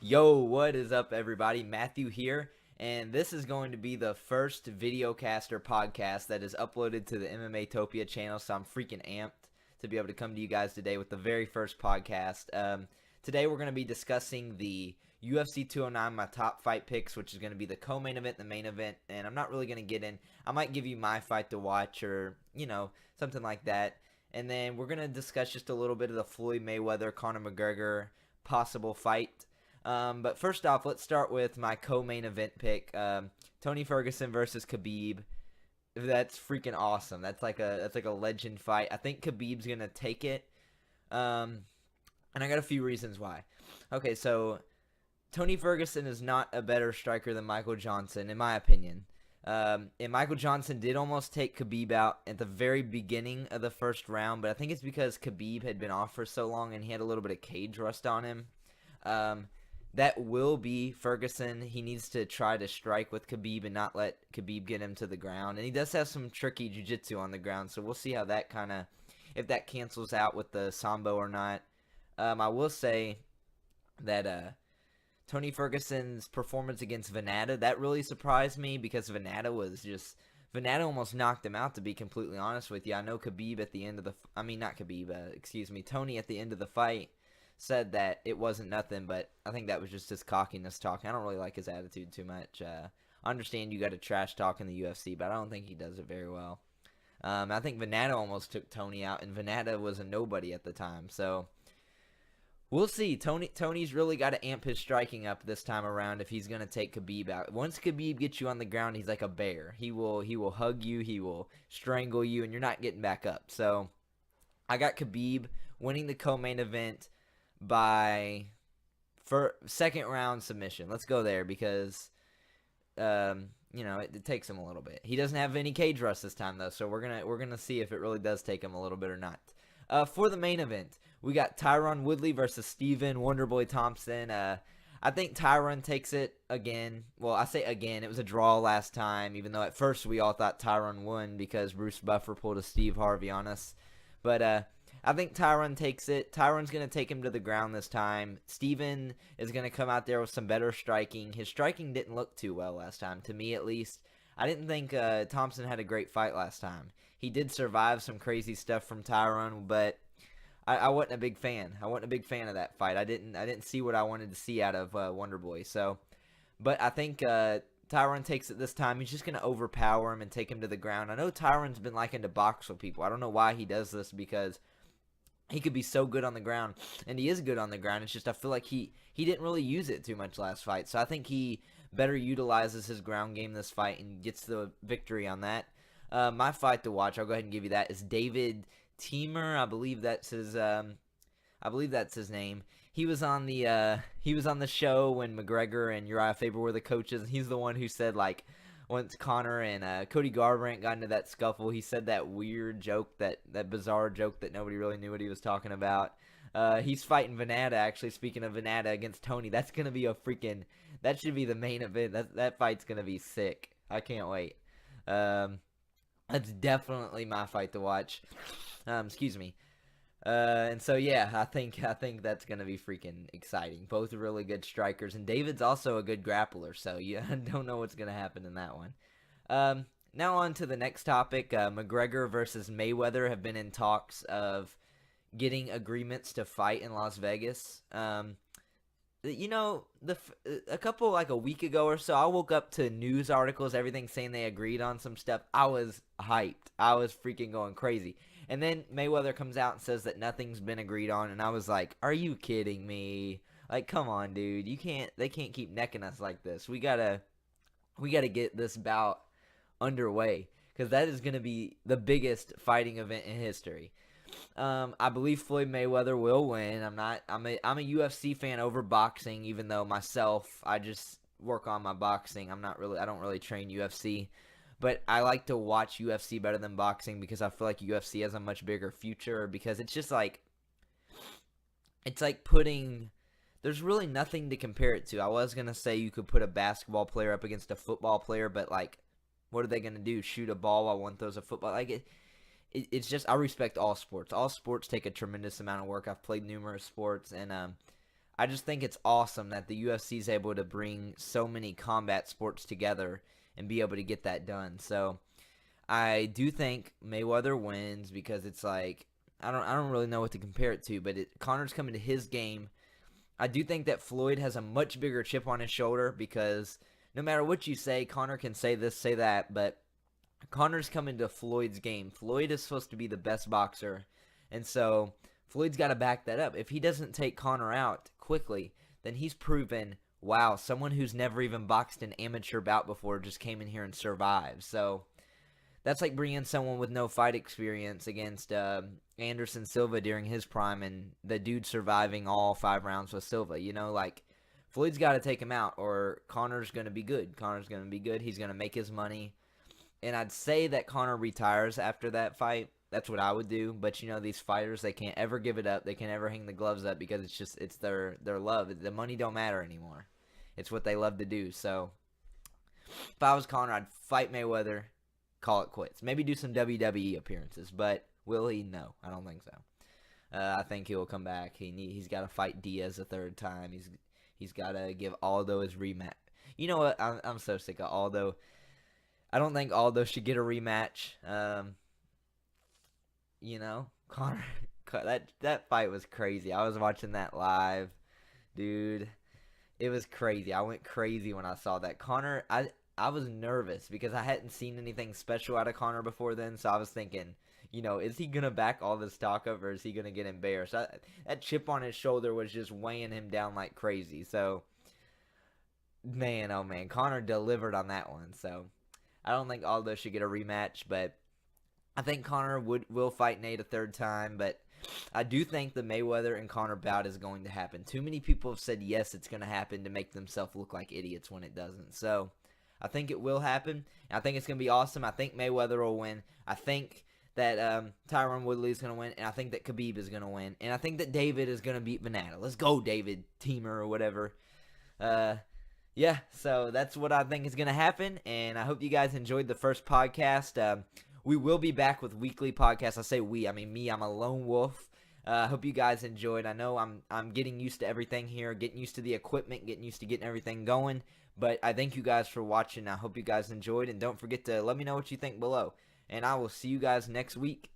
Yo, what is up, everybody? Matthew here, and this is going to be the first videocaster podcast that is uploaded to the MMATopia channel, so I'm freaking amped to be able to come to you guys today with the very first podcast. Today we're going to be discussing the UFC 209, my top fight picks, which is going to be the co-main event, the main event, and I'm not really going to get in. I might give you my fight to watch or, something like that. And then we're going to discuss just a little bit of the Floyd Mayweather-Conor McGregor possible fight. But first off, let's start with my co-main event pick, Tony Ferguson versus Khabib. That's freaking awesome. That's like a legend fight. I think Khabib's gonna take it, and I got a few reasons why. Okay, so Tony Ferguson is not a better striker than Michael Johnson, in my opinion. And Michael Johnson did almost take Khabib out at the very beginning of the first round, but I think it's because Khabib had been off for so long and he had a little bit of cage rust on him. That will be Ferguson. He needs to try to strike with Khabib and not let Khabib get him to the ground. And he does have some tricky jiu-jitsu on the ground, so we'll see how that if that cancels out with the Sambo or not. I will say that Tony Ferguson's performance against Venata, that really surprised me because Venata almost knocked him out, to be completely honest with you. I know Khabib at the end of the, Tony at the end of the fight said that it wasn't nothing, but I think that was just his cockiness talking. I don't really like his attitude too much. I understand you got to trash talk in the UFC, but I don't think he does it very well. I think Venata almost took Tony out, and Venata was a nobody at the time, so we'll see. Tony's really got to amp his striking up this time around if he's going to take Khabib out. Once Khabib gets you on the ground, he's like a bear. He will hug you, he will strangle you, and you're not getting back up. So I got Khabib winning the co-main event by second round submission. Let's go there because it takes him a little bit. He doesn't have any cage rust this time though, so we're gonna see if it really does take him a little bit or not. For the main event, we got Tyron Woodley versus Steven Wonderboy Thompson. I think Tyron takes it again. Well, I say again, it was a draw last time, even though at first we all thought Tyron won because Bruce Buffer pulled a Steve Harvey on us. But I think Tyron takes it. Tyron's going to take him to the ground this time. Steven is going to come out there with some better striking. His striking didn't look too well last time, to me at least. I didn't think Thompson had a great fight last time. He did survive some crazy stuff from Tyron, but I wasn't a big fan. I wasn't a big fan of that fight. I didn't see what I wanted to see out of Wonderboy. So, but I think Tyron takes it this time. He's just going to overpower him and take him to the ground. I know Tyron's been liking to box with people. I don't know why he does this because he could be so good on the ground, and he is good on the ground. It's just I feel like he didn't really use it too much last fight. So I think he better utilizes his ground game this fight and gets the victory on that. My fight to watch, I'll go ahead and give you that, is David Teemer. I believe that's his name. He was on the show when McGregor and Uriah Faber were the coaches, and he's the one who said, like, once Conor and Cody Garbrandt got into that scuffle, he said that weird joke, that bizarre joke that nobody really knew what he was talking about. He's fighting Venata, actually, speaking of Venata, against Tony. That's going to be that should be the main event. That fight's going to be sick. I can't wait. That's definitely my fight to watch. Excuse me. And so yeah, I think that's gonna be freaking exciting. Both are really good strikers, and David's also a good grappler. So yeah, I don't know what's gonna happen in that one. Now on to the next topic. McGregor versus Mayweather have been in talks of getting agreements to fight in Las Vegas. A couple, like a week ago or so, I woke up to news articles, everything saying they agreed on some stuff. I was hyped. I was freaking going crazy. And then Mayweather comes out and says that nothing's been agreed on, and I was like, "Are you kidding me? Like, come on, dude! They can't keep necking us like this. We gotta get this bout underway because that is gonna be the biggest fighting event in history." I believe Floyd Mayweather will win. I'm a UFC fan over boxing, even though myself I just work on my boxing. I don't really train UFC. But I like to watch UFC better than boxing because I feel like UFC has a much bigger future because it's just like, it's like there's really nothing to compare it to. I was going to say you could put a basketball player up against a football player, but like, what are they going to do? Shoot a ball while one throws a football? Like, it's just, I respect all sports. All sports take a tremendous amount of work. I've played numerous sports, and I just think it's awesome that the UFC is able to bring so many combat sports together and be able to get that done. So I do think Mayweather wins because it's like I don't really know what to compare it to, but Conor's coming to his game. I do think that Floyd has a much bigger chip on his shoulder because no matter what you say, Conor can say this, say that, but Conor's coming to Floyd's game. Floyd is supposed to be the best boxer, and so Floyd's got to back that up. If he doesn't take Conor out quickly, then he's proven, wow, someone who's never even boxed an amateur bout before just came in here and survived. So that's like bringing someone with no fight experience against Anderson Silva during his prime and the dude surviving all 5 rounds with Silva. You know, like, Floyd's got to take him out or Conor's going to be good. Conor's going to be good. He's going to make his money. And I'd say that Conor retires after that fight. That's what I would do. But, you know, these fighters, they can't ever give it up. They can't ever hang the gloves up because it's their love. The money don't matter anymore. It's what they love to do. So, if I was Conor, I'd fight Mayweather, call it quits. Maybe do some WWE appearances. But will he? No, I don't think so. I think he'll come back. He's got to fight Diaz a 3rd time. He's got to give Aldo his rematch. You know what? I'm so sick of Aldo. I don't think Aldo should get a rematch. You know, Conor, that fight was crazy. I was watching that live, dude. It was crazy. I went crazy when I saw that. Conor, I was nervous because I hadn't seen anything special out of Conor before then, so I was thinking, you know, is he going to back all this talk up or is he going to get embarrassed? That chip on his shoulder was just weighing him down like crazy. So, man, oh man, Conor delivered on that one. So, I don't think Aldo should get a rematch, but I think Conor will fight Nate a 3rd time, but I do think the Mayweather and Conor bout is going to happen. Too many people have said yes, it's going to happen to make themselves look like idiots when it doesn't. So, I think it will happen. I think it's going to be awesome. I think Mayweather will win. I think that Tyron Woodley is going to win, and I think that Khabib is going to win, and I think that David is going to beat Banana. Let's go, David Teamer or whatever. Yeah, so that's what I think is going to happen, and I hope you guys enjoyed the first podcast. We will be back with weekly podcasts. I say we, I mean me. I'm a lone wolf. I hope you guys enjoyed. I know I'm getting used to everything here, getting used to the equipment, getting used to getting everything going, but I thank you guys for watching. I hope you guys enjoyed, and don't forget to let me know what you think below, and I will see you guys next week.